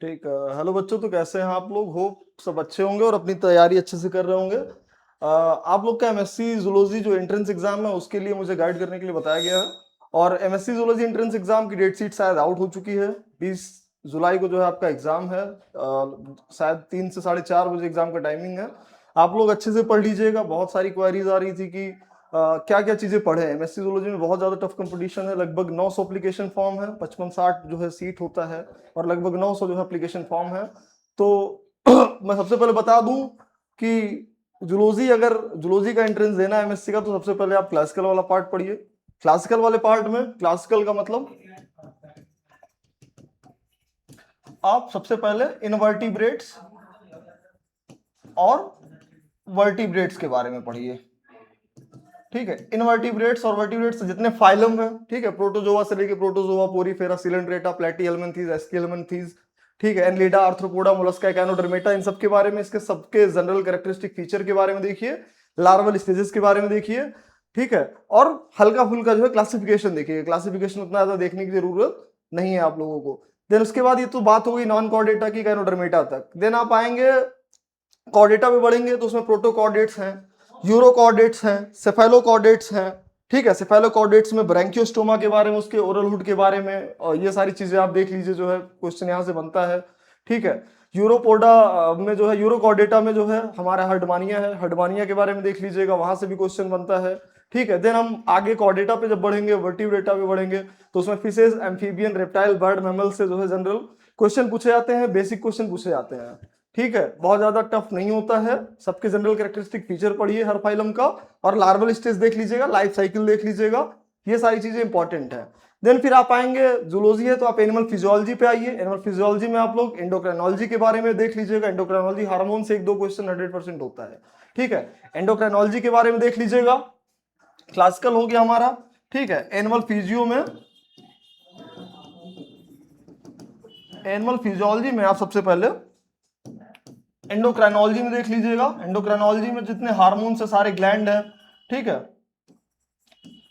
ठीक है। हेलो बच्चों, तो कैसे हैं आप लोग? होप सब अच्छे होंगे और अपनी तैयारी अच्छे से कर रहे होंगे। आप लोग का एमएससी जूलॉजी जो एंट्रेंस एग्जाम है उसके लिए मुझे गाइड करने के लिए बताया गया है। और एमएससी जूलॉजी एंट्रेंस एग्जाम की डेट शीट शायद आउट हो चुकी है। 20 जुलाई को जो है आपका एग्जाम है। शायद 3 से 4:30 बजे एग्जाम का टाइमिंग है। आप लोग अच्छे से पढ़ लीजिएगा। बहुत सारी क्वेरीज आ रही थी कि क्या क्या चीजें पढ़े। एमएससी जूलॉजी में बहुत ज्यादा टफ कंपटीशन है। लगभग 900 एप्लीकेशन फॉर्म है, 55-60 जो है सीट होता है और लगभग 900 जो है एप्लीकेशन फॉर्म है। तो मैं सबसे पहले बता दूं कि अगर जूलॉजी का एंट्रेंस देना है एमएससी का, तो सबसे पहले आप क्लासिकल वाला पार्ट पढ़िए। क्लासिकल वाले पार्ट में, क्लासिकल का मतलब आप सबसे पहले इनवर्टिब्रेट्स और वर्टिब्रेट्स के बारे में पढ़िए। ठीक है, इनवर्टिब्रेट्स और वर्टिब्रेट्स जितने फाइलम है, ठीक है, प्रोटोजोआ से लेके प्रोटोजोआ, पोरीफेरा, सिलेंड्रेटा, प्लेटीहेल्मिन्थीज, एस्किहेल्मिन्थीज, ठीक है, एनलिडा, आर्थ्रोपोडा, मोलस्का, कैनोडर्मेटा, इन सब के बारे में, इसके सबके जनरल कैरेक्टरिस्टिक फीचर के बारे में देखिए। लार्वल स्टेजेस के बारे में देखिए। ठीक है, और हल्का फुल्का जो है क्लासिफिकेशन देखिए। क्लासिफिकेशन उतना ज्यादा देखने की जरूरत नहीं है आप लोगों को। देन उसके बाद ये तो बात हो गई नॉन कॉर्डेटा की, कैनोडर्मेटा तक। देन आप आएंगे कॉर्डेटा पे बढ़ेंगे तो उसमें प्रोटोकॉर्डेट्स हैं, यूरोकॉर्डेट्स हैं, सेफेलोकॉर्डेट्स हैं। ठीक है, सेफेलोकॉर्डेट्स में ब्रैंकियोस्टोमा के बारे में, उसके ओरल हुड के बारे में, और ये सारी चीजें आप देख लीजिए, जो है क्वेश्चन यहाँ से बनता है। ठीक है, यूरोपोडा में जो है, यूरोकॉर्डेटा में जो है हमारा हर्डमानिया है, हर्डमानिया के बारे में देख लीजिएगा, वहां से भी क्वेश्चन बनता है। ठीक है, देन हम आगे कॉर्डेटा पे जब बढ़ेंगे, वर्टिब्रेटा पे बढ़ेंगे, तो उसमें fishes, amphibian, reptile, bird, mammal से जो है जनरल क्वेश्चन पूछे जाते हैं, बेसिक क्वेश्चन पूछे जाते हैं। ठीक है, बहुत ज्यादा टफ नहीं होता है। सबके जनरल कैरेक्टरिस्टिक फीचर पढ़िए हर फाइलम का, और लार्वल स्टेज देख लीजिएगा, लाइफ साइकिल देख लीजिएगा। ये सारी चीजें इंपॉर्टेंट है। देन फिर आप आएंगे, जूलॉजी है तो आप एनिमल फिजियोलॉजी पे आइए। एनिमल फिजियोलॉजी में आप लोग एंडोक्राइनोलॉजी के बारे में देख लीजिएगा। एंडोक्राइनोलॉजी हार्मोन से 1-2 क्वेश्चन 100% होता है। ठीक है, एंडोक्राइनोलॉजी के बारे में देख लीजिएगा। क्लासिकल हो गया हमारा। ठीक है, एनिमल फिजियो में, एनिमल फिजियोलॉजी में आप सबसे पहले एंडोक्राइनोलॉजी में देख लीजिएगा। एंडोक्राइनोलॉजी में जितने हार्मोन से सारे ग्लैंड है, ठीक है,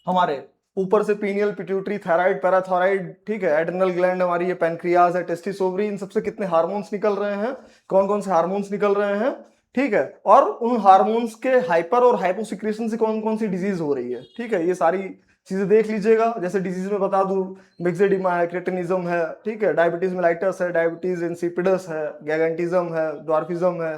हमारे ऊपर से पीनियल, पिट्यूटरी, थायराइड, पैराथायराइड, ठीक है, एड्रिनल ग्लैंड हमारी, ये पैनक्रियाज है, टेस्टिस, ओवरी, इन सबसे कितने हार्मोन्स निकल रहे हैं, कौन कौन से हार्मोन्स निकल रहे हैं। ठीक है, और उन हार्मोन्स के हाइपर और हाइपोसिक्रेशन से कौन कौन सी डिजीज हो रही है। ठीक है, ये सारी चीजें देख लीजिएगा। जैसे डिजीज में बता दूं, मिक्सेडिमा है, क्रेटिनिज्म है, ठीक है, डायबिटीज मेलाइटस है, डायबिटीज इंसिपिडस है, गैगेंटिज्म है, ड्वार्फिज्म है,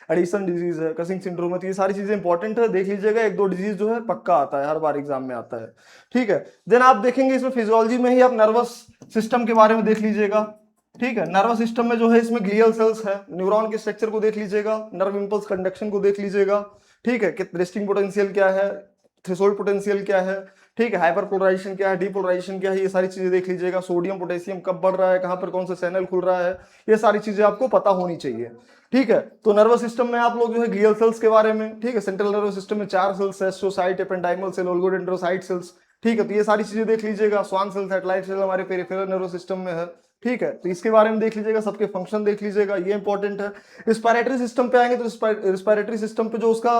एडिशन डिजीज है, कसिंग सिंड्रोम है। तो ये सारी चीजें इंपॉर्टेंट है, देख लीजिएगा। 1-2 डिजीज जो है पक्का आता है, हर बार एग्जाम में आता है। ठीक है, देन आप देखेंगे इसमें फिजियोलॉजी में ही आप नर्वस सिस्टम के बारे में देख लीजिएगा। ठीक है, नर्वस सिस्टम में जो है इसमें ग्लियल सेल्स है, न्यूरॉन के स्ट्रक्चर को देख लीजिएगा, नर्व इंपल्स कंडक्शन को देख लीजिएगा। ठीक है, रेस्टिंग पोटेंशियल क्या है, थ्रेशोल्ड पोटेंशियल क्या है, ठीक है, हाइपर पोलराइजेशन क्या है, डीपोलराइजेशन क्या है, ये सारी चीजें देख लीजिएगा। सोडियम पोटेशियम कब बढ़ रहा है, कहां पर कौन सा चैनल खुल रहा है, ये सारी चीजें आपको पता होनी चाहिए। ठीक है, तो नर्वस सिस्टम में आप लोग जो है ग्लियल सेल्स के बारे में, ठीक है, सेंट्रल नर्वस सिस्टम में 4 सेल्स है, astrocyte, ependymal cell, oligodendrocyte cells. ठीक है, तो ये सारी चीजें देख लीजिएगा। स्वान सेल, सैटेलाइट सेल हमारे पेरिफेरल नर्वस सिस्टम में है। ठीक है, तो इसके बारे में देख लीजिएगा, सबके फंक्शन देख लीजिएगा, ये इंपॉर्टेंट है। रिस्पायरेटरी सिस्टम पे आएंगे तो रिस्पायरेटरी सिस्टम पे जो उसका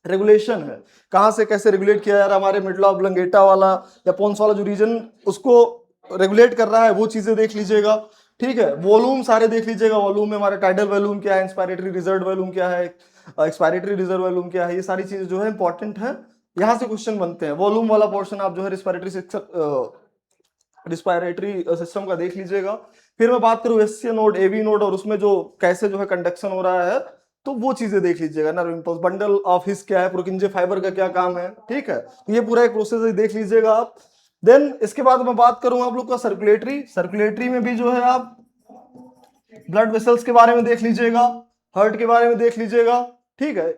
रेगुलेशन है, कहां से कैसे रेगुलेट किया जा रहा है, हमारे मिडल ऑब्लंगेटा वाला या पोन्स वाला जो रीजन उसको रेगुलेट कर रहा है, वो चीजें देख लीजिएगा। ठीक है, वॉल्यूम सारे देख लीजिएगा। वॉल्यूम में हमारे टाइडल वॉल्यूम क्या है, इंस्पायरेटरी रिजर्व वॉल्यूम क्या है, एक्सपायरेटरी रिजर्व वॉल्यूम क्या है, ये सारी चीजें जो है इंपॉर्टेंट है, यहां से क्वेश्चन बनते हैं। वॉल्यूम वाला पोर्शन आप जो है रिस्पायरेटरी सिस्टम का देख लीजिएगा। फिर मैं बात करूं एससी नोड, एवी नोड, और उसमें जो कैसे जो है कंडक्शन हो रहा है, तो वो चीजें देख लीजिएगा। Nerve impulse, bundle of his क्या है, प्रोकिंजे फाइबर का क्या काम है। ठीक है, तो ये पूरा एक प्रोसेस देख लीजिएगा आप। देन इसके बाद मैं बात करूं आप लोग का सर्कुलेटरी। सर्कुलेटरी में भी जो है आप ब्लड वेसल्स के बारे में देख लीजिएगा, हार्ट के बारे में देख लीजिएगा। ठीक है,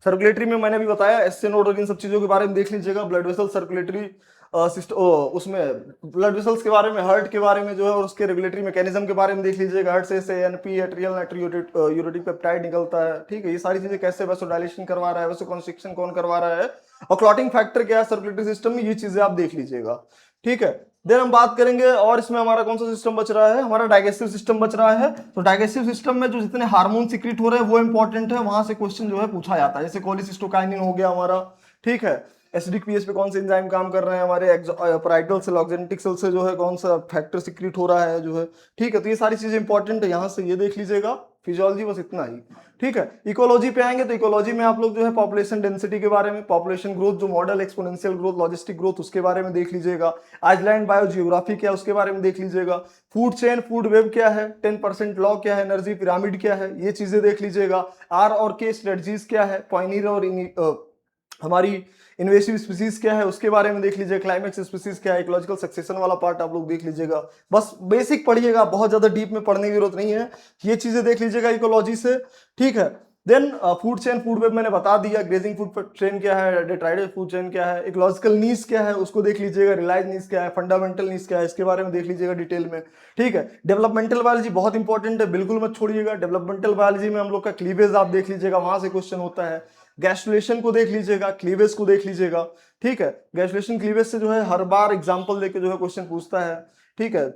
सर्कुलेटरी में मैंने भी बताया, एससी नोड और इन सब चीजों के बारे में देख लीजिएगा। ब्लड वेसल, सर्कुलेटरी सिस्टम, उसमें ब्लड वेसल्स के बारे में, हार्ट के बारे में जो है, और उसके रेगुलेटरी मैकेनिज्म के बारे में देख लीजिएगा। हार्ट से एनपी, एट्रियल नाइट्रोयूरेटिक पेप्टाइड निकलता है। ठीक है, ये सारी चीजें कैसे वैसोडाइलेशन करवा रहा है, वैसोकंस्ट्रिक्शन कौन करवा रहा है, और क्लॉटिंग फैक्टर क्या है सर्कुलेटरी सिस्टम में, ये चीजें आप देख लीजिएगा। ठीक है, देन हम बात करेंगे, और इसमें हमारा कौन सा सिस्टम बच रहा है, हमारा डाइजेस्टिव सिस्टम बच रहा है। तो डाइजेस्टिव सिस्टम में जो जितने हार्मोन सीक्रेट हो रहे हैं वो इंपॉर्टेंट है, वहां से क्वेश्चन जो है पूछा जाता है। जैसे कोलिसिस्टोकाइनिन हो गया हमारा। ठीक है, एसिडिक पीएच पे कौन से एंजाइम काम कर रहे हैं हमारे, पैराइटल सेल ऑक्जेनेटिक सेल से जो है कौन सा फैक्टर सिक्रीट हो रहा है जो है, ठीक है। तो ये सारी चीजें इंपॉर्टेंट है, यहाँ से ये देख लीजिएगा। फिजियोलॉजी बस इतना ही, ठीक है। इकोलॉजी पे आएंगे तो इकोलॉजी में आप लोग जो है पॉपुलेशन डेंसिटी के बारे में, पॉपुलेशन ग्रोथ जो model, exponential growth, logistic growth, उसके बारे में देख लीजिएगा। आइसलैंड बायोजियोग्राफी क्या है उसके बारे में देख लीजिएगा। फूड चेन, फूड वेब क्या है, 10% लॉ क्या है, एनर्जी पिरामिड क्या है, ये चीजें देख लीजिएगा। आर और के स्ट्रेटजीज क्या है, पायनियर और हमारी इन्वेसिव स्पीसीज क्या है उसके बारे में देख लीजिए। क्लाइमेक्स स्पीसीज क्या है, इकोलॉजिकल सक्सेशन वाला पार्ट आप लोग देख लीजिएगा। बस बेसिक पढ़िएगा, बहुत ज्यादा डीप में पढ़ने की जरूरत नहीं है, ये चीजें देख लीजिएगा इकोलॉजी से, ठीक है। Then food chain, food web मैंने बता दिया। ग्रेजिंग फूड चेन क्या है, डेट्राइडल फूड चेन क्या है, इकोलॉजिकल नीड्स क्या है उसको देख लीजिएगा। रिलायंस नीड्स क्या है, फंडामेंटल नीड्स क्या है, इसके बारे में देख लीजिएगा डिटेल में, ठीक है। डेवलपमेंटल बायोलॉजी बहुत इंपॉर्टेंट है, बिल्कुल मत छोड़िएगा। डेवलपमेंटल बायोलॉजी में हम लोग का क्लीवेज आप देख लीजिएगा, वहां से क्वेश्चन होता है। गैस्ट्रुलेशन को देख लीजिएगा, क्लीवेज को देख लीजिएगा, ठीक है। गैस्ट्रुलेशन क्लीवेज से जो है हर बार एग्जांपल देके जो है क्वेश्चन पूछता है, ठीक है।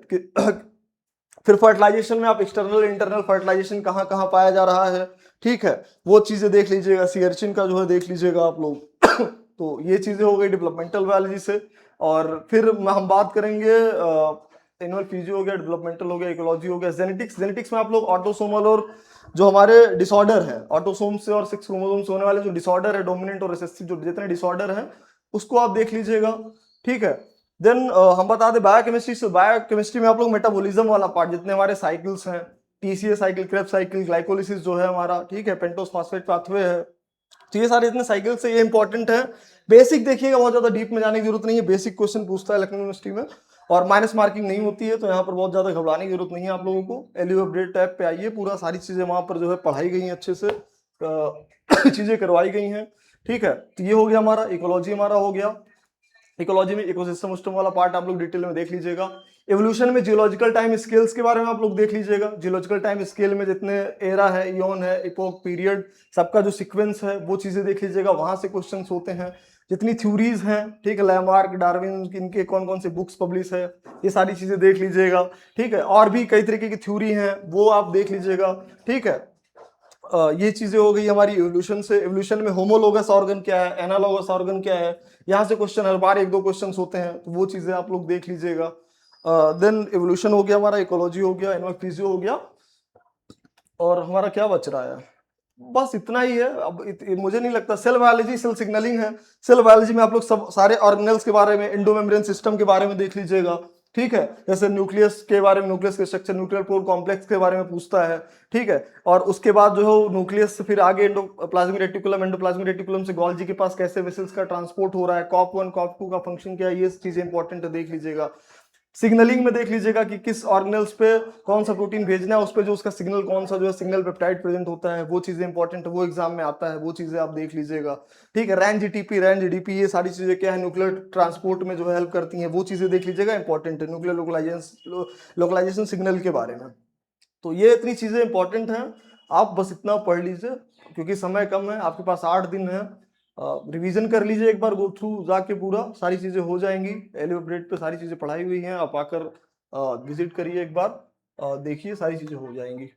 फिर फर्टिलाइजेशन में आप एक्सटर्नल इंटरनल फर्टिलाइजेशन कहाँ कहाँ पाया जा रहा है, ठीक है, वो चीजें देख लीजिएगा। सीयरचिन का जो है देख लीजिएगा आप लोग। तो ये चीजें हो गई डेवलपमेंटल बायोलॉजी से। और फिर हम बात करेंगे एनुअल फिजियो हो गया, डेवलपमेंटल हो गया, इकोलॉजी हो गया, जेनेटिक्स। जेनेटिक्स में आप लोग ऑटोसोमल और जो हमारे डिसऑर्डर है, ऑटोसोम से और 6 क्रोमोसोम से होने वाले जो डिसऑर्डर है, डोमिनेंट और रिसेसिव जो जितने डिसऑर्डर है उसको आप देख लीजिएगा, ठीक है। देन हम बता दें बायोकेमिस्ट्री से, बायोकेमिस्ट्री में आप लोग मेटाबॉलिज्म वाला पार्ट, जितने हमारे साइकिल्स हैं, TCA cycle, Krebs cycle, glycolysis जो है हमारा, ठीक है, पेंटोस फॉस्फेट पाथवे है, तो ये सारे इतने साइकिल से ये इंपॉर्टेंट है। बेसिक देखिएगा, बहुत ज्यादा डीप में जाने की जरूरत नहीं है, बेसिक क्वेश्चन पूछता है लखनऊ यूनिवर्सिटी में, और माइनस मार्किंग नहीं होती है, तो यहाँ पर बहुत ज्यादा घबराने की जरूरत नहीं है आप लोगों को। एलयू अपडेट टैब पे आइए, पूरा सारी चीजें वहां पर जो है पढ़ाई गई हैं अच्छे से, चीजें करवाई गई हैं, ठीक है। तो ये हो गया हमारा इकोलॉजी, हमारा हो गया। इकोलॉजी में इकोसिस्टम सिस्टम वाला पार्ट आप लोग डिटेल में देख लीजिएगा। एवोल्यूशन में जियोलॉजिकल टाइम स्केल्स के बारे में आप लोग देख लीजिएगा। जियोलॉजिकल टाइम स्केल में जितने एरा है, इयोन है, इपोक, पीरियड, सबका जो सीक्वेंस है वो चीजें देख लीजिएगा, वहां से क्वेश्चंस होते हैं। जितनी थ्योरीज हैं, ठीक है, लैमार्क, डार्विन, इनके कौन कौन से बुक्स पब्लिश है, ये सारी चीजें देख लीजिएगा, ठीक है। और भी कई तरीके की थ्योरी हैं, वो आप देख लीजिएगा, ठीक है। ये चीजें हो गई हमारी इवोल्यूशन से। इवोल्यूशन में होमोलोगस ऑर्गन क्या है, एनालोगस ऑर्गन क्या है, यहाँ से क्वेश्चन हर बार 1-2 क्वेश्चन होते हैं, तो वो चीजें आप लोग देख लीजिएगा। देन इवोल्यूशन हो गया हमारा, इकोलॉजी हो गया, एनिमल फिजियो हो गया, और हमारा क्या बच रहा है, बस इतना ही है। अब मुझे नहीं लगता। सेल बायोलॉजी, सेल सिग्नलिंग है। सेल बायोलॉजी में आप लोग सब सारे ऑर्गेनेल्स के बारे में, एंडोमेम्ब्रेन सिस्टम के बारे में देख लीजिएगा, ठीक है। जैसे न्यूक्लियस के बारे में, न्यूक्लियस के स्ट्रक्चर, न्यूक्लियर पोर कॉम्प्लेक्स के बारे में पूछता है, ठीक है। और उसके बाद जो है न्यूक्लियस से फिर आगे एंडोप्लाज्मिक रेटिकुलम, एंडोप्लाज्मिक रेटिकुलम से गोल्जी के पास कैसे वेसल्स का ट्रांसपोर्ट हो रहा है, कॉप 1 कॉप 2 का फंक्शन क्या है, ये चीजें इंपॉर्टेंट है, देख लीजिएगा। सिग्नलिंग में देख लीजिएगा कि किस ऑर्गेनल्स पे कौन सा प्रोटीन भेजना है, उस पे जो उसका सिग्नल कौन सा जो है सिग्नल पेप्टाइड प्रेजेंट होता है, वो चीजें इंपॉर्टेंट है, वो एग्जाम में आता है, वो चीजें आप देख लीजिएगा, ठीक है। रैन जीटीपी, रैन जीडीपी, ये सारी चीजें क्या है, न्यूक्लियर ट्रांसपोर्ट में जो है हेल्प करती हैं, वो चीजें देख लीजिएगा, इंपॉर्टेंट है न्यूक्लियर लोकलाइजेशन सिग्नल के बारे में। तो ये इतनी चीजें इंपॉर्टेंट हैं, आप बस इतना पढ़ लीजिए, क्योंकि समय कम है, आपके पास 8 दिन है। रिवीजन कर लीजिए एक बार, गो थ्रू जाके पूरा सारी चीजें हो जाएंगी। एलियो अपडेट पे सारी चीजें पढ़ाई हुई हैं, आप आकर विजिट करिए एक बार, देखिए सारी चीजें हो जाएंगी।